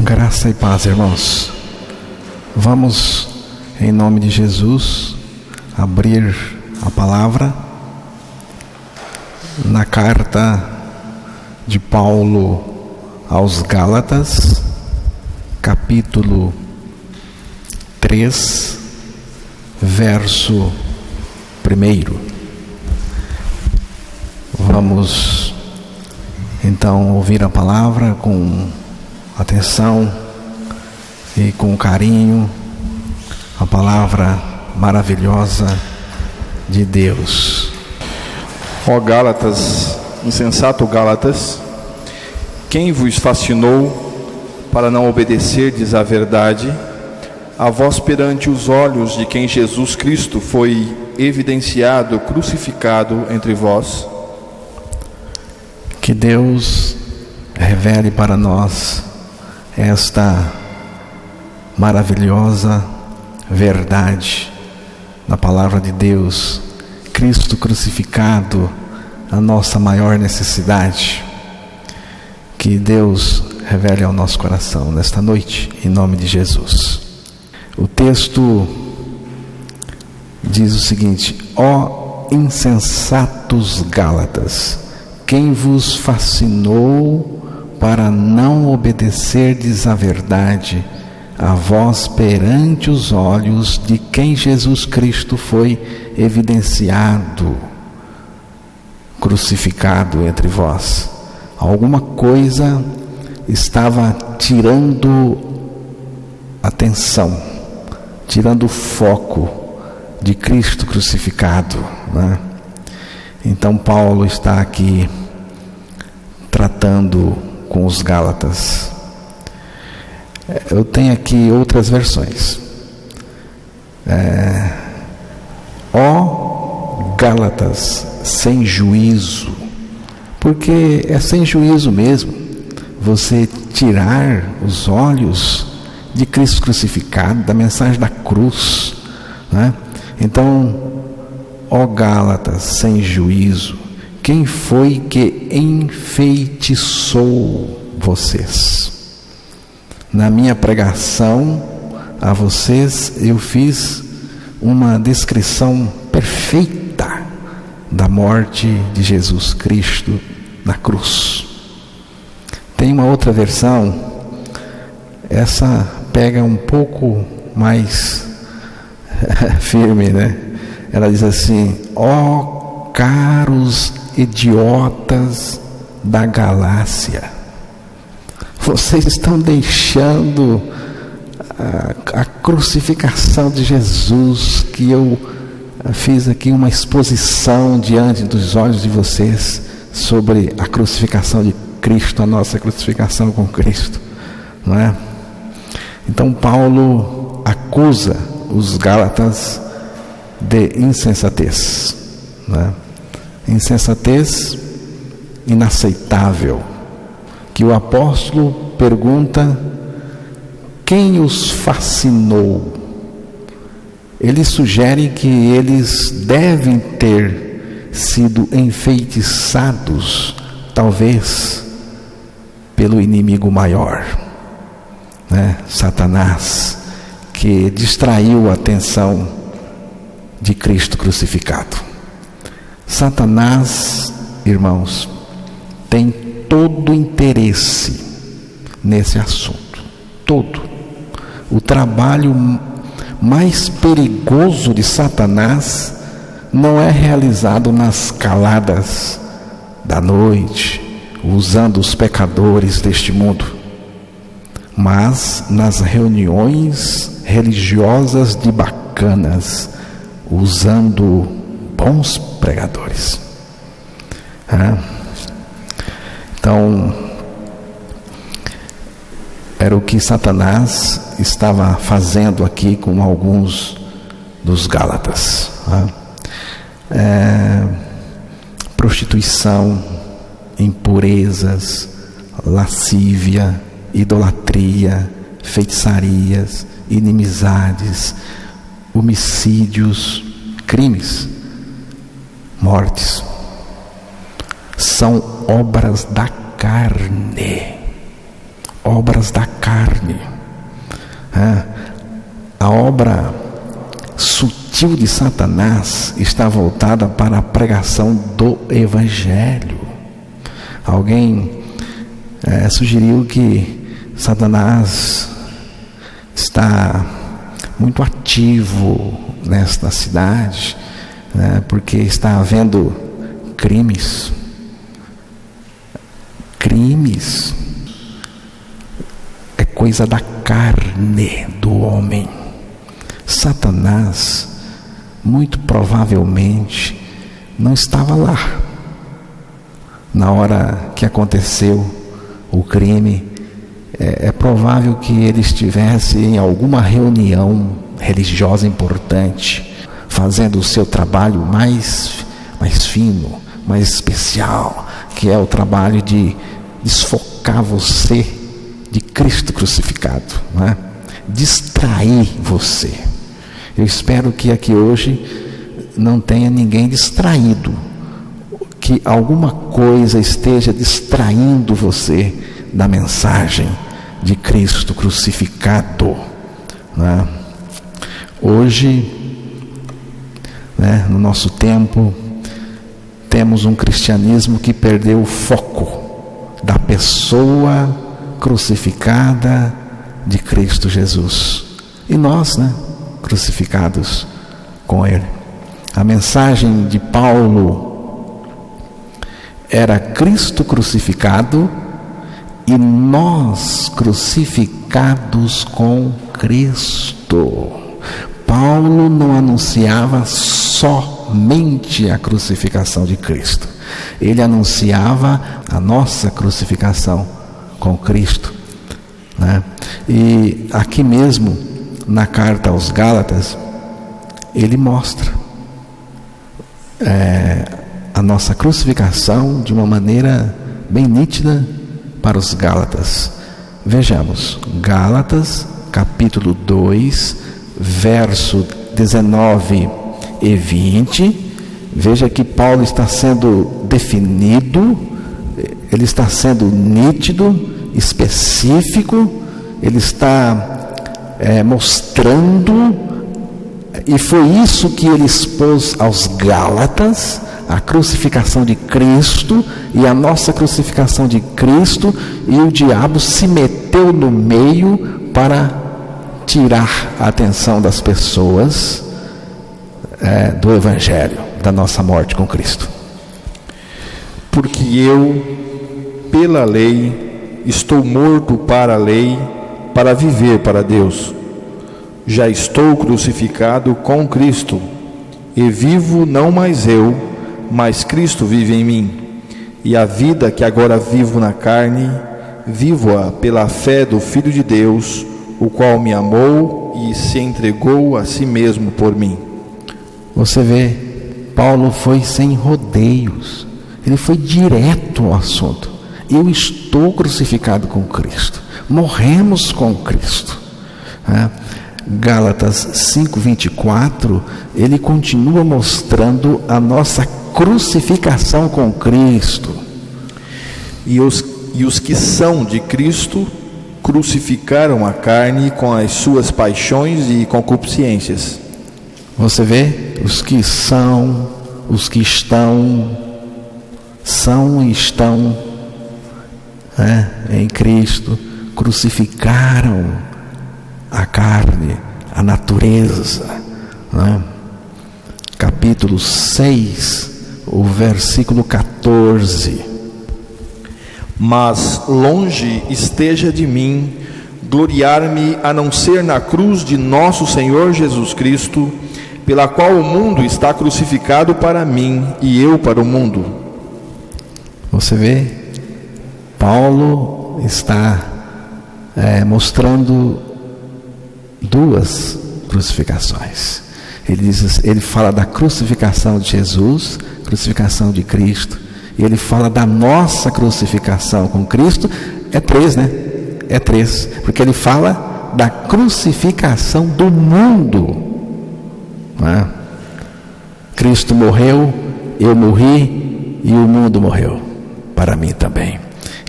Graça e paz, irmãos. Vamos, em nome de Jesus, abrir a palavra na carta de Paulo aos Gálatas, capítulo 3, verso 1. Vamos então ouvir a palavra com atenção e com carinho, a palavra maravilhosa de Deus. Ó Gálatas, insensato Gálatas, quem vos fascinou para não obedecerdes à verdade, a vós perante os olhos de quem Jesus Cristo foi evidenciado, crucificado entre vós? Que Deus revele para nós esta maravilhosa verdade na palavra de Deus. Cristo crucificado, a nossa maior necessidade. Que Deus revele ao nosso coração nesta noite, em nome de Jesus. O texto diz o seguinte: ó insensatos Gálatas, quem vos fascinou para não obedecerdes à verdade, a vós perante os olhos de quem Jesus Cristo foi evidenciado, crucificado entre vós? Alguma coisa estava tirando atenção, tirando o foco de Cristo crucificado, né? Então Paulo está aqui tratando com os Gálatas. Eu tenho aqui outras versões. Ó Gálatas sem juízo, porque é sem juízo mesmo você tirar os olhos de Cristo crucificado, da mensagem da cruz, né? Então, ó Gálatas sem juízo, quem foi que enfeitiçou vocês? Na minha pregação a vocês eu fiz uma descrição perfeita da morte de Jesus Cristo na cruz. Tem uma outra versão, essa pega um pouco mais firme, né? Ela diz assim: ó caros idiotas da Galácia, vocês estão deixando a crucificação de Jesus, que eu fiz aqui uma exposição diante dos olhos de vocês sobre a crucificação de Cristo, a nossa crucificação com Cristo, não é? Então Paulo acusa os Gálatas de insensatez, não é? Insensatez inaceitável, que o apóstolo pergunta: quem os fascinou? Ele sugere que eles devem ter sido enfeitiçados, talvez, pelo inimigo maior, né? Satanás, que distraiu a atenção de Cristo crucificado. Satanás, irmãos, tem todo o interesse nesse assunto, todo. O trabalho mais perigoso de Satanás não é realizado nas caladas da noite, usando os pecadores deste mundo, mas nas reuniões religiosas de bacanas, usando bons pregadores. Então, era o que Satanás estava fazendo aqui com alguns dos Gálatas. Prostituição, impurezas, lascívia, idolatria, feitiçarias, inimizades, homicídios, crimes, mortes, são obras da carne, obras da carne. A obra sutil de Satanás está voltada para a pregação do Evangelho. Alguém sugeriu que Satanás está muito ativo nesta cidade, porque está havendo crimes. É coisa da carne do homem. Satanás, muito provavelmente, não estava lá na hora que aconteceu o crime. É provável que ele estivesse em alguma reunião religiosa importante, fazendo o seu trabalho mais fino, mais especial, que é o trabalho de desfocar você de Cristo crucificado, distrair você. Eu espero que aqui hoje não tenha ninguém distraído, que alguma coisa esteja distraindo você da mensagem de Cristo crucificado. Hoje, no nosso tempo, temos um cristianismo que perdeu o foco da pessoa crucificada de Cristo Jesus. E nós, crucificados com Ele. A mensagem de Paulo era Cristo crucificado e nós crucificados com Cristo. Paulo não anunciava somente a crucificação de Cristo. Ele anunciava a nossa crucificação com Cristo. E aqui mesmo, na carta aos Gálatas, ele mostra a nossa crucificação de uma maneira bem nítida para os Gálatas. Vejamos, Gálatas, capítulo 2, verso 19 e 20. Veja que Paulo está sendo definido, ele está sendo nítido, específico, ele está mostrando, e foi isso que ele expôs aos Gálatas, a crucificação de Cristo e a nossa crucificação de Cristo, e o diabo se meteu no meio para tirar a atenção das pessoas do Evangelho, da nossa morte com Cristo. Porque eu, pela lei, estou morto para a lei, para viver para Deus. Já estou crucificado com Cristo, e vivo não mais eu, mas Cristo vive em mim. E a vida que agora vivo na carne, vivo-a pela fé do Filho de Deus, o qual me amou e se entregou a si mesmo por mim. Você vê, Paulo foi sem rodeios, ele foi direto ao assunto. Eu estou crucificado com Cristo, morremos com Cristo. Gálatas 5:24, ele continua mostrando a nossa crucificação com Cristo. E os que são de Cristo crucificaram a carne com as suas paixões e concupiscências. Você vê, os que são, os que estão, são e estão em Cristo, crucificaram a carne, a natureza. Capítulo 6, o versículo 14. Mas longe esteja de mim gloriar-me a não ser na cruz de nosso Senhor Jesus Cristo, pela qual o mundo está crucificado para mim e eu para o mundo. Você vê, Paulo está mostrando duas crucificações. Ele fala da crucificação de Jesus, crucificação de Cristo, e ele fala da nossa crucificação com Cristo. É três, É três, porque ele fala da crucificação do mundo. Cristo morreu, eu morri e o mundo morreu para mim também.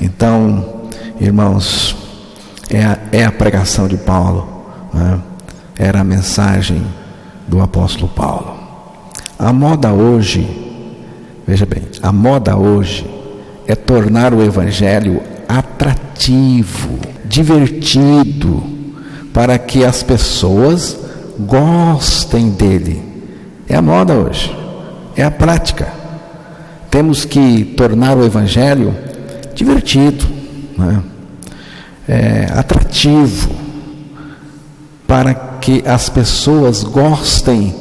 Então, irmãos, é a pregação de Paulo, né? Era a mensagem do apóstolo Paulo. A moda hoje, veja bem, a moda hoje é tornar o evangelho atrativo, divertido, para que as pessoas gostem dele. É a moda hoje, é a prática. Temos que tornar o evangelho divertido, né? Atrativo, para que as pessoas gostem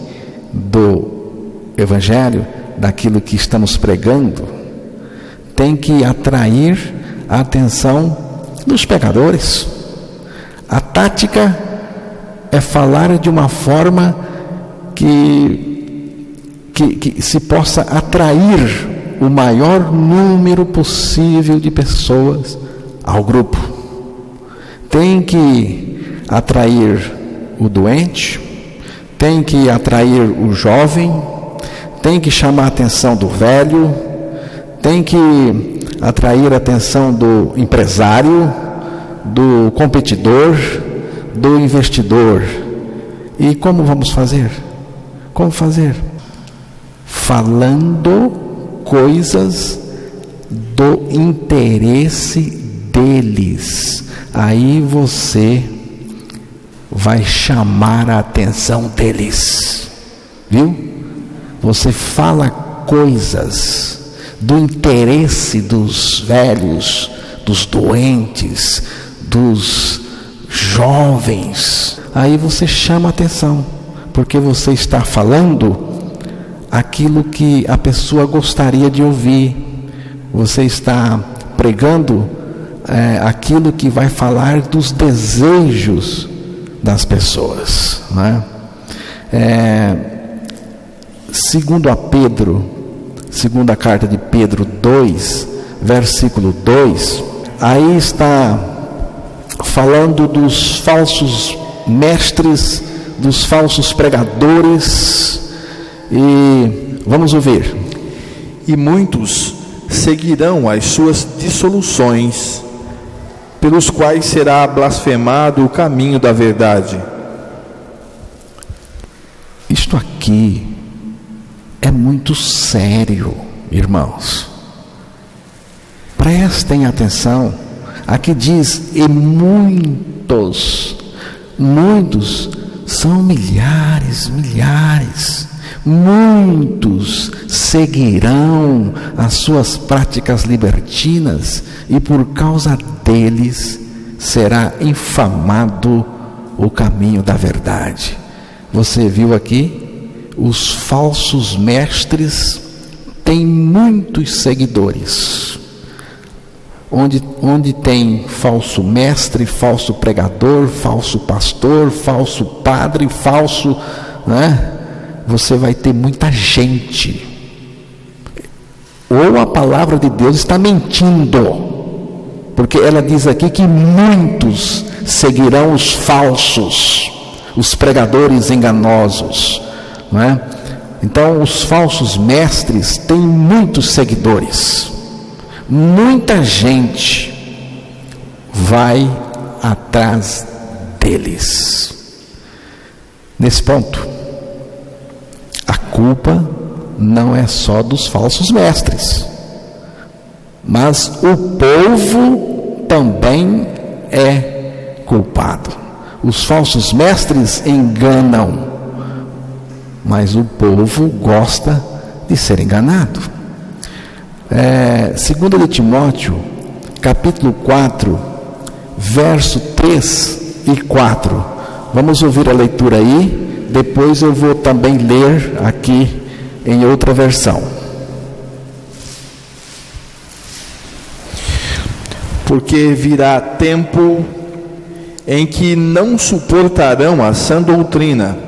do evangelho, daquilo que estamos pregando. Tem que atrair a atenção dos pecadores. A tática é falar de uma forma que se possa atrair o maior número possível de pessoas ao grupo. Tem que atrair o doente, tem que atrair o jovem, tem que chamar a atenção do velho, tem que atrair a atenção do empresário, do competidor, do investidor. E como vamos fazer? Como fazer? Falando coisas do interesse deles. Aí você vai chamar a atenção deles, viu? Você fala coisas do interesse dos velhos, dos doentes, dos jovens. Aí você chama a atenção, porque você está falando aquilo que a pessoa gostaria de ouvir. Você está pregando aquilo que vai falar dos desejos das pessoas, né? Segundo a Pedro, segunda carta de Pedro 2, versículo 2, aí está falando dos falsos mestres, dos falsos pregadores, e vamos ouvir. E muitos seguirão as suas dissoluções, pelos quais será blasfemado o caminho da verdade. Isto aqui é muito sério, irmãos. Prestem atenção. Aqui diz: e muitos são milhares, muitos seguirão as suas práticas libertinas, e por causa deles será infamado o caminho da verdade. Você viu aqui? Os falsos mestres têm muitos seguidores. Onde tem falso mestre, falso pregador, falso pastor, falso padre, falso, né? Você vai ter muita gente. Ou a palavra de Deus está mentindo, porque ela diz aqui que muitos seguirão os falsos, os pregadores enganosos, não é? Então os falsos mestres têm muitos seguidores, muita gente vai atrás deles. Nesse ponto, a culpa não é só dos falsos mestres, mas o povo também é culpado. Os falsos mestres enganam, mas o povo gosta de ser enganado. 2 de Timóteo, capítulo 4, verso 3 e 4. Vamos ouvir a leitura aí, depois eu vou também ler aqui em outra versão. Porque virá tempo em que não suportarão a sã doutrina,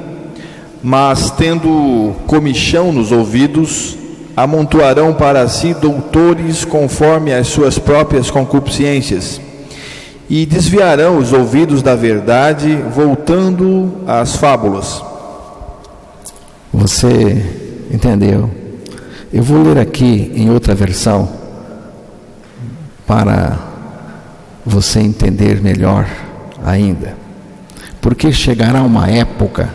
mas, tendo comichão nos ouvidos, amontoarão para si doutores conforme as suas próprias concupiscências, e desviarão os ouvidos da verdade, voltando às fábulas. Você entendeu? Eu vou ler aqui em outra versão, para você entender melhor ainda, porque chegará uma época,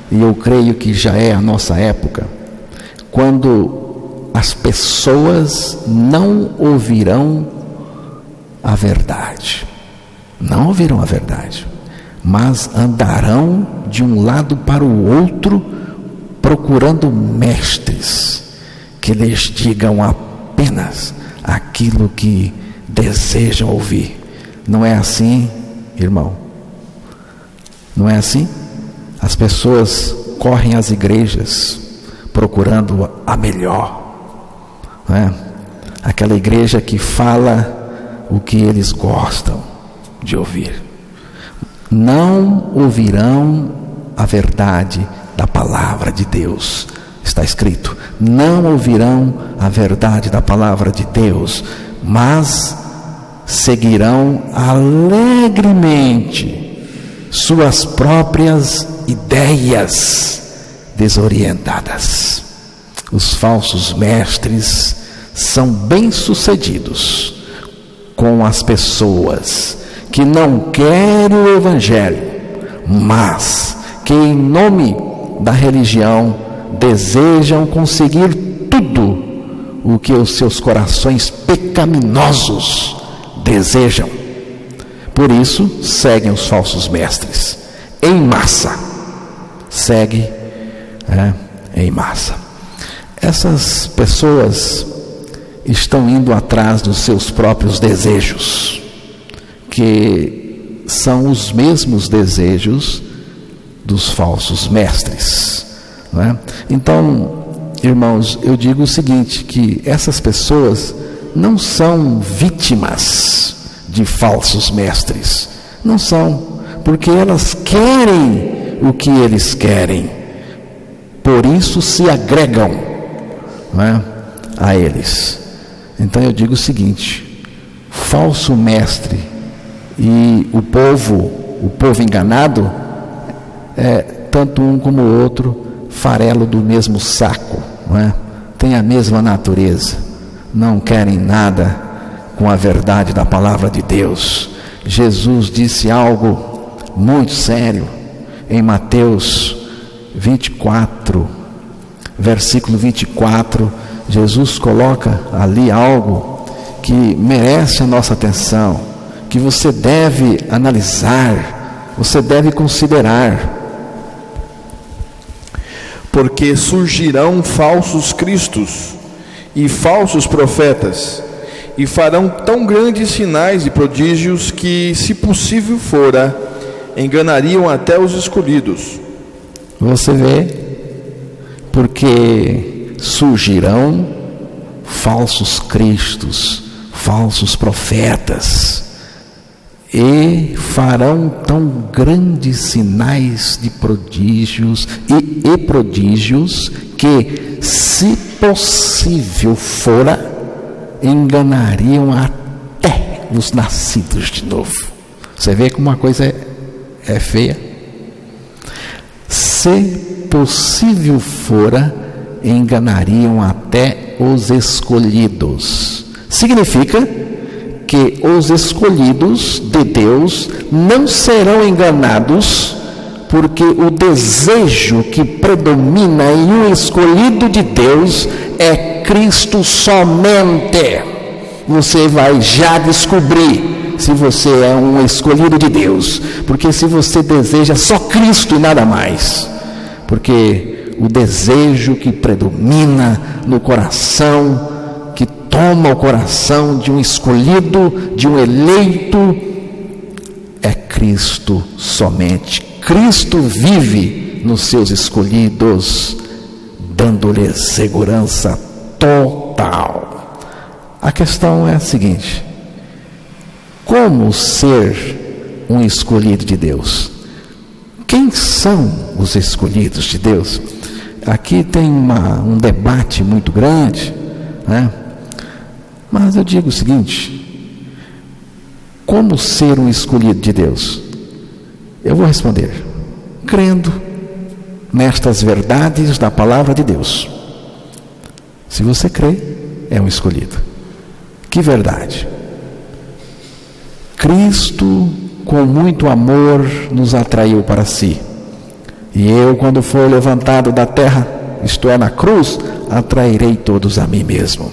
e eu creio que já é a nossa época, quando as pessoas não ouvirão a verdade, não ouvirão a verdade, mas andarão de um lado para o outro, procurando mestres que lhes digam apenas aquilo que desejam ouvir. Não é assim, irmão? Não é assim? As pessoas correm às igrejas procurando a melhor, não é? Aquela igreja que fala o que eles gostam de ouvir. Não ouvirão a verdade da palavra de Deus. Está escrito: não ouvirão a verdade da palavra de Deus, mas seguirão alegremente suas próprias ideias desorientadas. Os falsos mestres são bem-sucedidos com as pessoas que não querem o Evangelho, mas que em nome da religião desejam conseguir tudo o que os seus corações pecaminosos desejam. Por isso, seguem os falsos mestres em massa. Segue em massa. Essas pessoas estão indo atrás dos seus próprios desejos, que são os mesmos desejos dos falsos mestres, não é? Então, irmãos, eu digo o seguinte, que essas pessoas não são vítimas de falsos mestres, não são, porque elas querem o que eles querem, por isso se agregam, não é, a eles. Então eu digo o seguinte: falso mestre e o povo enganado, tanto um como o outro farelo do mesmo saco, não é? Tem a mesma natureza, não querem nada com a verdade da palavra de Deus. Jesus disse algo muito sério em Mateus 24, versículo 24. Jesus coloca ali algo que merece a nossa atenção, que você deve analisar, você deve considerar. Porque surgirão falsos cristos e falsos profetas, e farão tão grandes sinais e prodígios que, se possível fora, enganariam até os escolhidos. Você vê? Porque surgirão falsos cristos, falsos profetas, e farão tão grandes sinais de prodígios e prodígios que, se possível fora, enganariam até os nascidos de novo. Você vê como uma coisa é feia? Se possível fora, enganariam até os escolhidos. Significa que os escolhidos de Deus não serão enganados, porque o desejo que predomina em um escolhido de Deus é Cristo somente. Você vai já descobrir se você é um escolhido de Deus, porque se você deseja só Cristo e nada mais, porque o desejo que predomina no coração, que toma o coração de um escolhido, de um eleito, é Cristo somente. Cristo vive nos seus escolhidos, dando-lhes segurança total. A questão é a seguinte: como ser um escolhido de Deus? Quem são os escolhidos de Deus? Aqui tem um debate muito grande, né? Mas eu digo o seguinte: como ser um escolhido de Deus? Eu vou responder: crendo nestas verdades da palavra de Deus. Se você crê, é um escolhido. Que verdade? Cristo com muito amor nos atraiu para si. E eu, quando for levantado da terra, isto é, na cruz, atrairei todos a mim mesmo.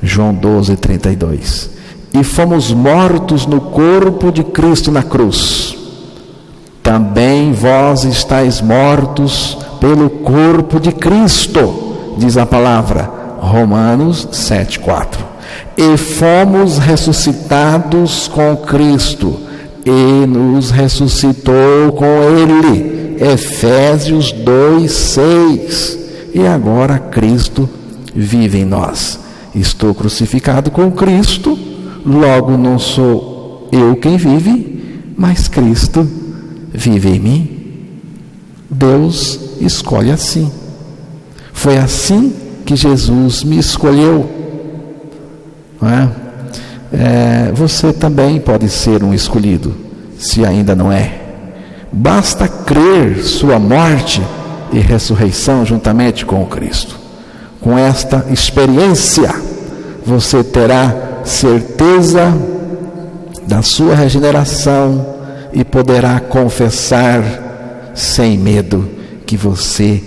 João 12:32. E fomos mortos no corpo de Cristo na cruz. Também vós estáis mortos pelo corpo de Cristo, diz a palavra, Romanos 7:4. E fomos ressuscitados com Cristo, e nos ressuscitou com Ele, Efésios 2:6. E agora Cristo vive em nós. Estou crucificado com Cristo, logo não sou eu quem vive, mas Cristo vive em mim. Deus escolhe assim. Foi assim que Jesus me escolheu. Não é? Você também pode ser um escolhido, se ainda não é. Basta crer sua morte e ressurreição juntamente com Cristo. Com esta experiência, você terá certeza da sua regeneração e poderá confessar sem medo que você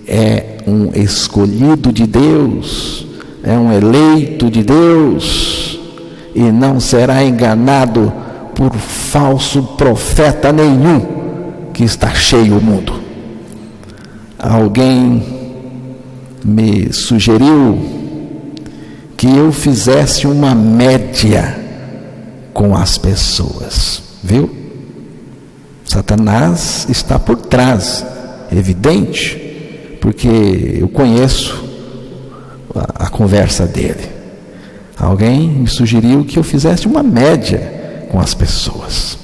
é um escolhido de Deus, é um eleito de Deus, e não será enganado por falso profeta nenhum que está cheio o mundo. Alguém me sugeriu que eu fizesse uma média com as pessoas, viu? Satanás está por trás, evidente, porque eu conheço a conversa dele. Alguém me sugeriu que eu fizesse uma média com as pessoas,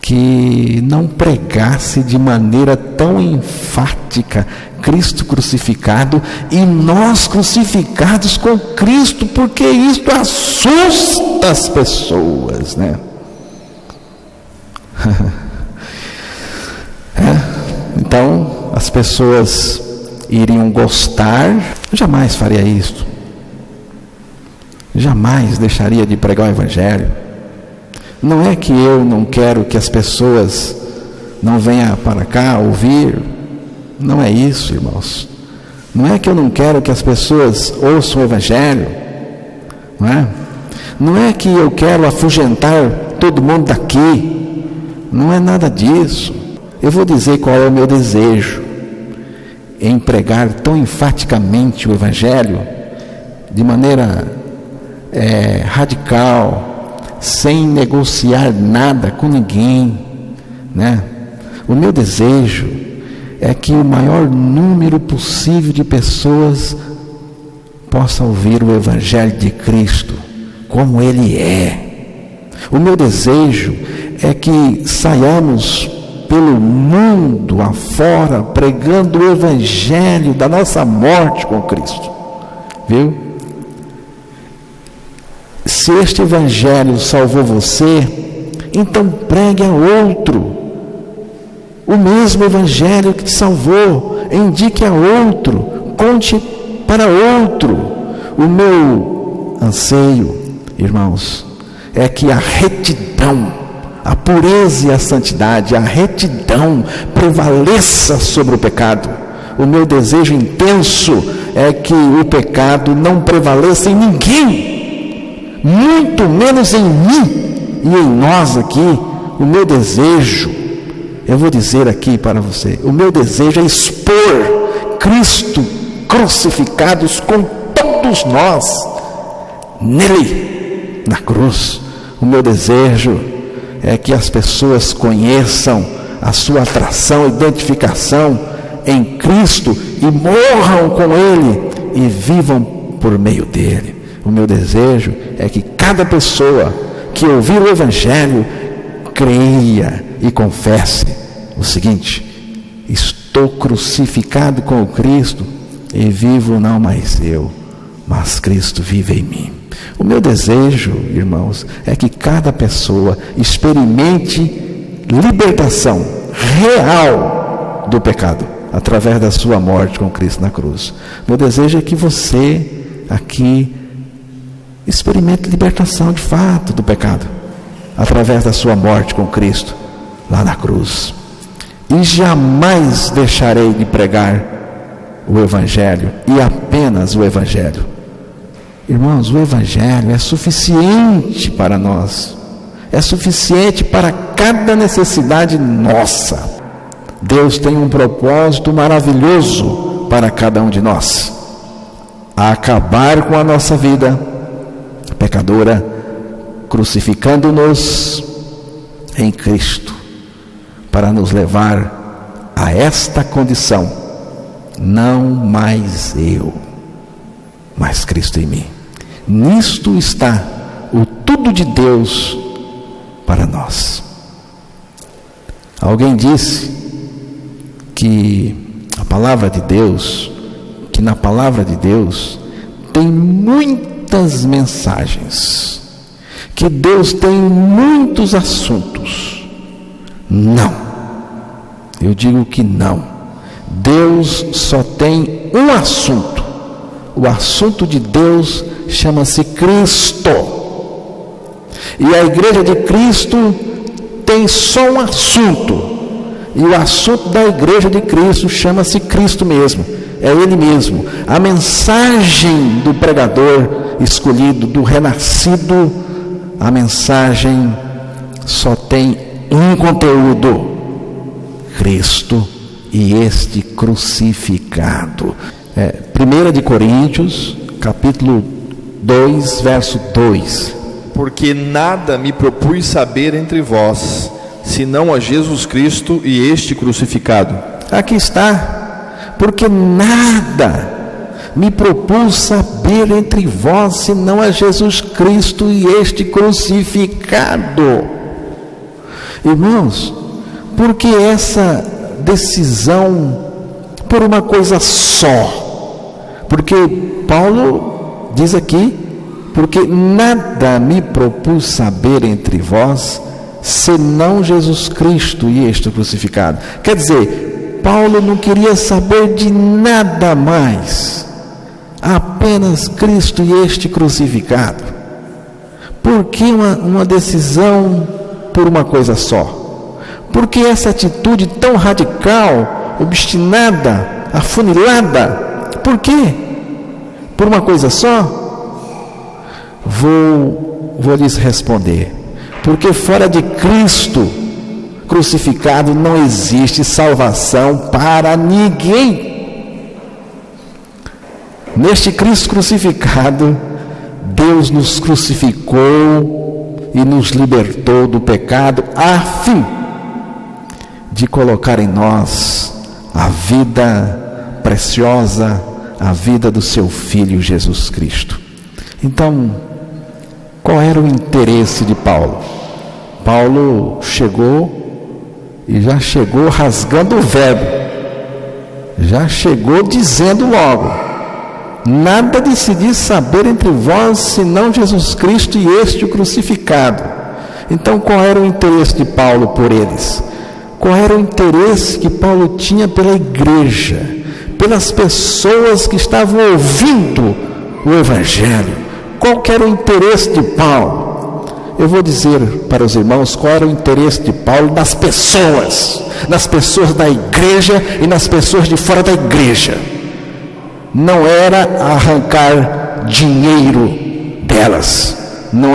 que não pregasse de maneira tão enfática Cristo crucificado e nós crucificados com Cristo, porque isto assusta as pessoas, né? Então as pessoas iriam gostar. Eu jamais faria isso, jamais deixaria de pregar o Evangelho. Não é que eu não quero que as pessoas não venham para cá ouvir, não é isso, irmãos. Não é que eu não quero que as pessoas ouçam o Evangelho, não é? Não é que eu quero afugentar todo mundo daqui, não é nada disso. Eu vou dizer qual é o meu desejo, em pregar tão enfaticamente o Evangelho, de maneira radical, sem negociar nada com ninguém, né? O meu desejo é que o maior número possível de pessoas possa ouvir o Evangelho de Cristo, como Ele é. O meu desejo é que saiamos pelo mundo afora, pregando o Evangelho da nossa morte com Cristo, viu? Se este Evangelho salvou você, então pregue a outro o mesmo Evangelho que te salvou, indique a outro, conte para outro. O meu anseio, irmãos, é que a retidão, a pureza e a santidade, a retidão prevaleça sobre o pecado. O meu desejo intenso é que o pecado não prevaleça em ninguém, muito menos em mim e em nós aqui. O meu desejo, eu vou dizer aqui para você, o meu desejo é expor Cristo crucificados com todos nós nele, na cruz. O meu desejo é que as pessoas conheçam a sua atração, identificação em Cristo e morram com Ele e vivam por meio dele. O meu desejo é que cada pessoa que ouvir o Evangelho creia e confesse o seguinte: estou crucificado com o Cristo e vivo não mais eu, mas Cristo vive em mim. O meu desejo, irmãos, é que cada pessoa experimente libertação real do pecado através da sua morte com Cristo na cruz. Meu desejo é que você aqui experimente libertação de fato do pecado. através da sua morte com Cristo lá na cruz. E jamais deixarei de pregar o Evangelho, e apenas o Evangelho. Irmãos, o Evangelho é suficiente para nós, é suficiente para cada necessidade nossa. Deus tem um propósito maravilhoso para cada um de nós: a acabar com a nossa vida pecadora, crucificando-nos em Cristo, para nos levar a esta condição: não mais eu, mas Cristo em mim. Nisto está o tudo de Deus para nós. Alguém disse que na palavra de Deus tem muitas mensagens, que Deus tem muitos assuntos. Não, eu digo que não. Deus só tem um assunto. O assunto de Deus chama-se Cristo. E a igreja de Cristo tem só um assunto. E o assunto da igreja de Cristo chama-se Cristo mesmo. É Ele mesmo. A mensagem do pregador escolhido, do renascido, a mensagem só tem um conteúdo: Cristo e este crucificado. 1 de Coríntios, capítulo 2, verso 2. Porque nada me propus saber entre vós, senão a Jesus Cristo e este crucificado. Aqui está. Porque nada me propus saber entre vós, senão a Jesus Cristo e este crucificado. Irmãos, porque essa decisão por uma coisa só? Porque Paulo diz aqui: porque nada me propus saber entre vós, senão Jesus Cristo e este crucificado. Quer dizer, Paulo não queria saber de nada mais, apenas Cristo e este crucificado. Por que uma decisão por uma coisa só? Por que essa atitude tão radical, obstinada, afunilada? Por quê? Por uma coisa só? Vou lhes responder: porque fora de Cristo crucificado não existe salvação para ninguém. Neste Cristo crucificado, Deus nos crucificou e nos libertou do pecado, a fim de colocar em nós a vida preciosa, a vida do seu Filho Jesus Cristo. Então, qual era o interesse de Paulo? Paulo chegou e já chegou rasgando o verbo, já chegou dizendo logo: nada decidi saber entre vós, senão Jesus Cristo e este o crucificado. Então, qual era o interesse de Paulo por eles? Qual era o interesse que Paulo tinha pela igreja, pelas pessoas que estavam ouvindo o Evangelho? Qual que era o interesse de Paulo? Eu vou dizer para os irmãos qual era o interesse de Paulo nas pessoas da igreja e nas pessoas de fora da igreja. Não era arrancar dinheiro delas, não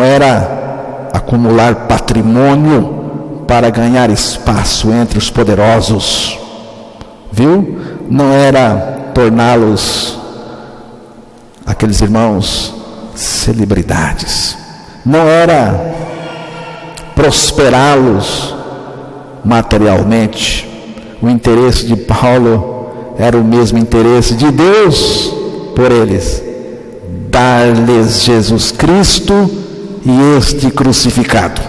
era acumular patrimônio para ganhar espaço entre os poderosos, viu? Não era torná-los, aqueles irmãos, celebridades. Não era prosperá-los materialmente. O interesse de Paulo era o mesmo interesse de Deus por eles: dar-lhes Jesus Cristo e este crucificado.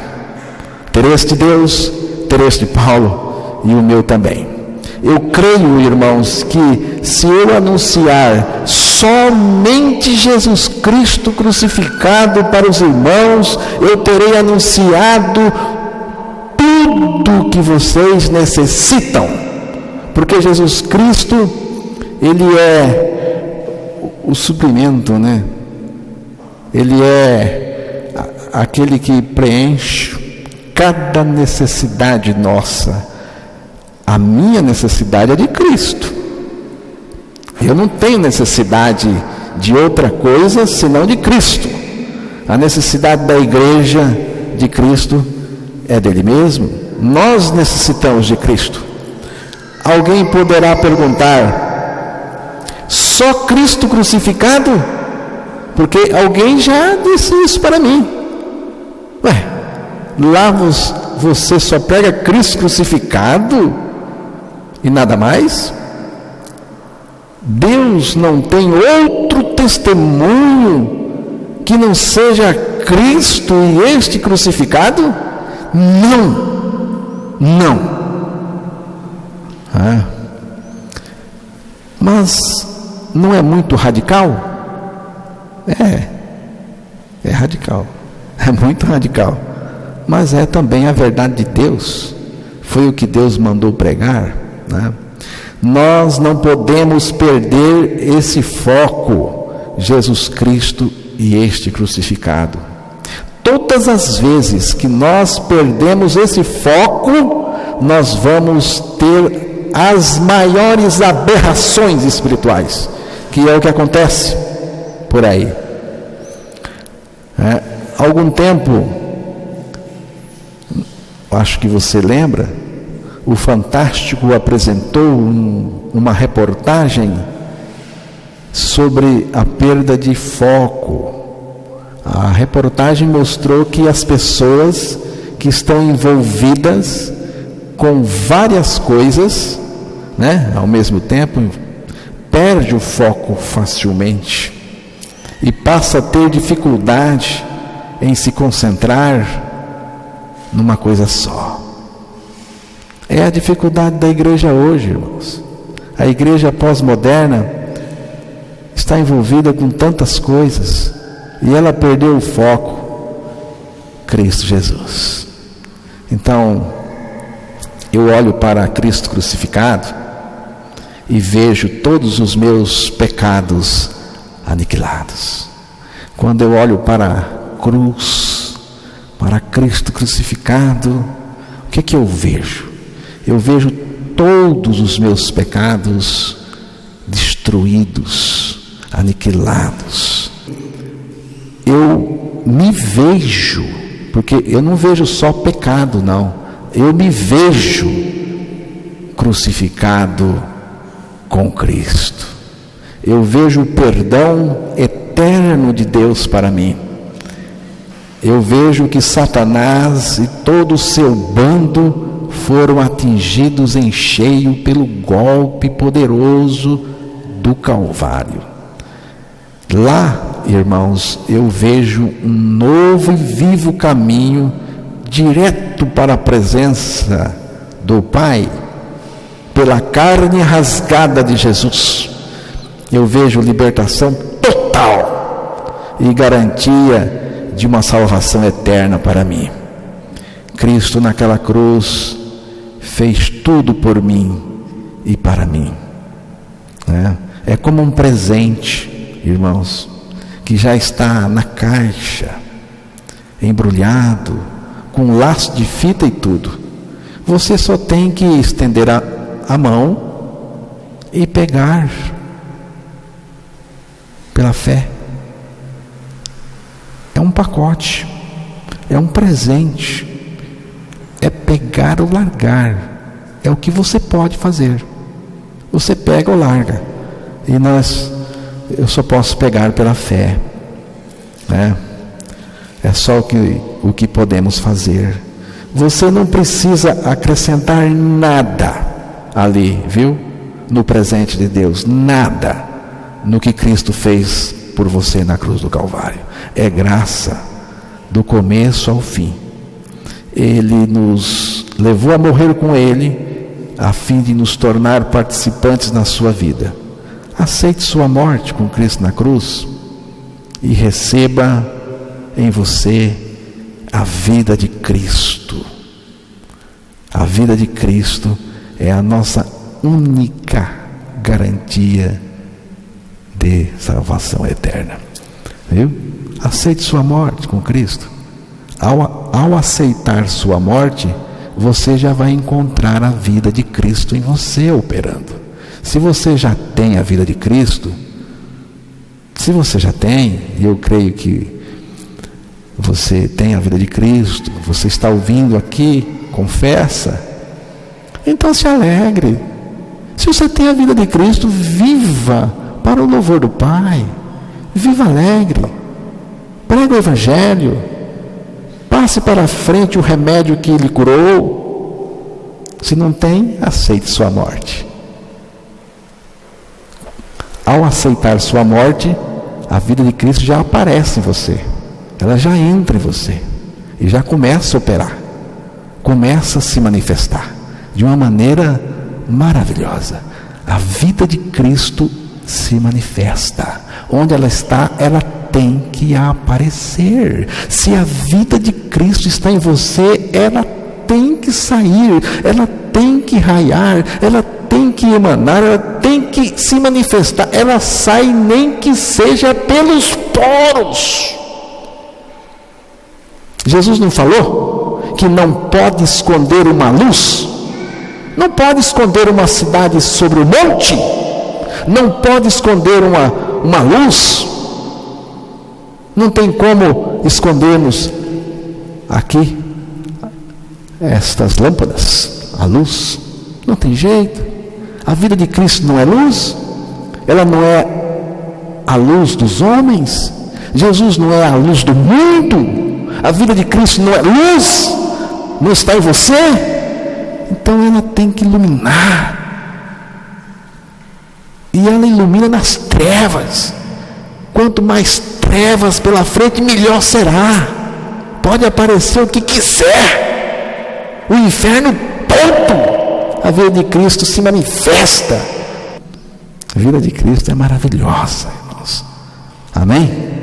Interesse de Deus, interesse de Paulo e o meu também. Eu creio, irmãos, que se eu anunciar somente Jesus Cristo crucificado para os irmãos, eu terei anunciado tudo o que vocês necessitam, porque Jesus Cristo, Ele é o suprimento, Ele é aquele que preenche cada necessidade nossa. A minha necessidade é de Cristo. Eu não tenho necessidade de outra coisa senão de Cristo. A necessidade da igreja de Cristo é dele mesmo. Nós necessitamos de Cristo. Alguém poderá perguntar: só Cristo crucificado? Porque alguém já disse isso para mim. Ué, lá você só prega Cristo crucificado e nada mais? Deus não tem outro testemunho que não seja Cristo e este crucificado? Não. Mas não é muito radical? É radical, é muito radical, mas é também a verdade de Deus. Foi o que Deus mandou pregar, né? Nós não podemos perder esse foco, Jesus Cristo e este crucificado. Todas as vezes que nós perdemos esse foco, nós vamos ter as maiores aberrações espirituais, que é o que acontece por aí. Há algum tempo, acho que você lembra, o Fantástico apresentou uma reportagem sobre a perda de foco. A reportagem mostrou que as pessoas que estão envolvidas com várias coisas, né, ao mesmo tempo, perde o foco facilmente e passa a ter dificuldade em se concentrar numa coisa só. É a dificuldade da igreja hoje, irmãos. A igreja pós-moderna está envolvida com tantas coisas e ela perdeu o foco, Cristo Jesus. Então, eu olho para Cristo crucificado e vejo todos os meus pecados aniquilados. Quando eu olho para a cruz, para Cristo crucificado, o que é que eu vejo? Eu vejo todos os meus pecados destruídos, aniquilados. Eu me vejo, porque eu não vejo só pecado, não. Eu me vejo crucificado com Cristo. Eu vejo o perdão eterno de Deus para mim. Eu vejo que Satanás e todo o seu bando foram atingidos em cheio pelo golpe poderoso do Calvário. Lá, irmãos, eu vejo um novo e vivo caminho direto para a presença do Pai, pela carne rasgada de Jesus. Eu vejo libertação total e garantia de uma salvação eterna para mim. Cristo naquela cruz fez tudo por mim e para mim. É como um presente, irmãos, que já está na caixa, embrulhado, com um laço de fita e tudo. Você só tem que estender a mão e pegar pela fé. É um pacote, é um presente, é pegar ou largar. É o que você pode fazer. Você pega ou larga. E eu só posso pegar pela fé, né? É só o que podemos fazer. Você não precisa acrescentar nada ali, viu? No presente de Deus, nada no que Cristo fez por você na cruz do Calvário. É graça do começo ao fim. Ele nos levou a morrer com Ele a fim de nos tornar participantes na sua vida. Aceite sua morte com Cristo na cruz e receba em você a vida de Cristo. A vida de Cristo é a nossa única garantia de salvação eterna. Viu? aceite sua morte com Cristo. Ao aceitar sua morte, você já vai encontrar a vida de Cristo em você operando. Se você já tem a vida de Cristo, se você já tem, e eu creio que você tem a vida de Cristo, você está ouvindo aqui, confessa, então se alegre. Se você tem a vida de Cristo, viva para o louvor do Pai, viva alegre, pregue o Evangelho, passe para frente o remédio que Ele curou. Se não tem, aceite sua morte. Ao aceitar sua morte, a vida de Cristo já aparece em você, ela já entra em você e já começa a operar, começa a se manifestar de uma maneira maravilhosa. A vida de Cristo se manifesta. Onde ela está, ela tem que aparecer. Se a vida de Cristo está em você, ela tem que sair, ela tem que raiar, ela tem que emanar, ela tem que se manifestar. Ela sai nem que seja pelos poros. Jesus não falou que não pode esconder uma luz? Não pode esconder uma cidade sobre o monte? Não pode esconder uma luz? Não tem como escondermos aqui estas lâmpadas, a luz. Não tem jeito. A vida de Cristo não é luz? Ela não é a luz dos homens? Jesus não é a luz do mundo? A vida de Cristo não é luz? Não está em você? Então ela tem que iluminar. E ela ilumina nas trevas. Quanto mais trevas pela frente, melhor será. Pode aparecer o que quiser. O inferno todo. A vida de Cristo se manifesta. A vida de Cristo é maravilhosa, irmãos. Amém?